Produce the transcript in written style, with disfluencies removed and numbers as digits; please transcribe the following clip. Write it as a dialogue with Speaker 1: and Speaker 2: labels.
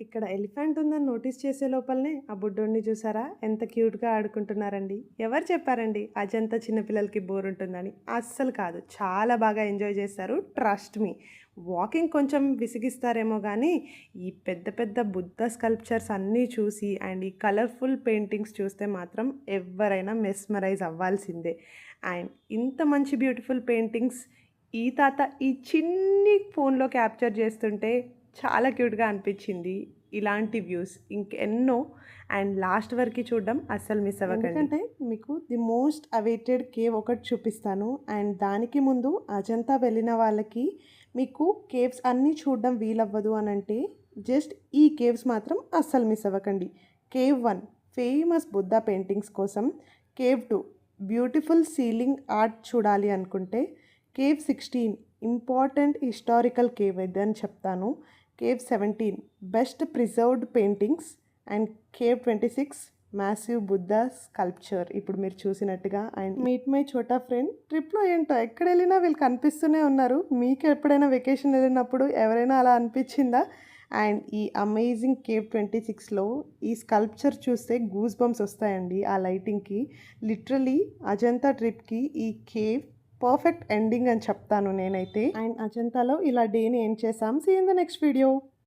Speaker 1: ఇక్కడ ఎలిఫెంట్ ఉందని నోటీస్ చేసే లోపలనే ఆ బుడ్డోడిని చూసారా ఎంత క్యూట్‌గా ఆడుకుంటున్నారండి. ఎవరు చెప్పారండి అజంతా చిన్న పిల్లలకి బోర్ ఉంటుందని? అస్సలు కాదు. చాలా బాగా ఎంజాయ్ చేస్తారు. Trust me. వాకింగ్ కొంచెం విసిగిస్తారేమో గానీ, ఈ పెద్ద పెద్ద బుద్ధ స్కల్ప్చర్స్ అన్నీ చూసి అండ్ ఈ కలర్‌ఫుల్ పెయింటింగ్స్ చూస్తే మాత్రం ఎవ్వరైనా మెస్మరైజ్ అవ్వాల్సిందే. అండ్ ఇంత మంచి బ్యూటిఫుల్ పెయింటింగ్స్ ఈ తాత ఈ చిన్ని ఫోన్‌లో క్యాప్చర్ చేస్తుంటే చాలా క్యూట్‌గా అనిపిచ్చింది. ఇలాంటి వ్యూస్ ఇంకెన్నో అండ్ లాస్ట్ వరకి చూడడం అస్సలు మిస్ అవ్వకండి. ఎందుకంటే మీకు ది మోస్ట్ అవైటెడ్ కేవ్ ఒకటి చూపిస్తాను. అండ్ దానికి ముందు అజంతా వెళ్ళిన వాళ్ళకి మీకు కేవ్స్ అన్నీ చూడడం వీలవ్వదు అనంటే జస్ట్ ఈ కేవ్స్ మాత్రం అస్సలు మిస్ అవ్వకండి. కేవ్ 1 ఫేమస్ బుద్ధ పెయింటింగ్స్ కోసం, కేవ్ 2 బ్యూటిఫుల్ సీలింగ్ ఆర్ట్ చూడాలి అనుకుంటే, కేవ్ 16 ఇంపార్టెంట్ హిస్టారికల్ కేవ్ ఇదని చెప్తాను. Cave 17 best preserved paintings and cave 26 massive Buddha sculpture ఇప్పుడు మీరు చూసినట్టుగా. అండ్ మీట్ మై చోటా ఫ్రెండ్ ట్రిప్లో ఏంటో ఎక్కడ వెళ్ళినా వీళ్ళు కనిపిస్తూనే ఉన్నారు. మీకు ఎప్పుడైనా వెకేషన్ వెళ్ళినప్పుడు ఎవరైనా అలా అనిపించిందా? అండ్ ఈ అమేజింగ్ కేవ్ 26లో ఈ స్కల్ప్చర్ చూస్తే గూస్ బంప్స్ వస్తాయండి ఆ లైటింగ్కి. లిటరలీ అజంతా ట్రిప్కి ఈ కేవ్ పర్ఫెక్ట్ ఎండింగ్ అని చెప్తాను నేనైతే. అండ్ అజంతాలో ఇలా డేని ఎండ్ చేసాం. See in the next video.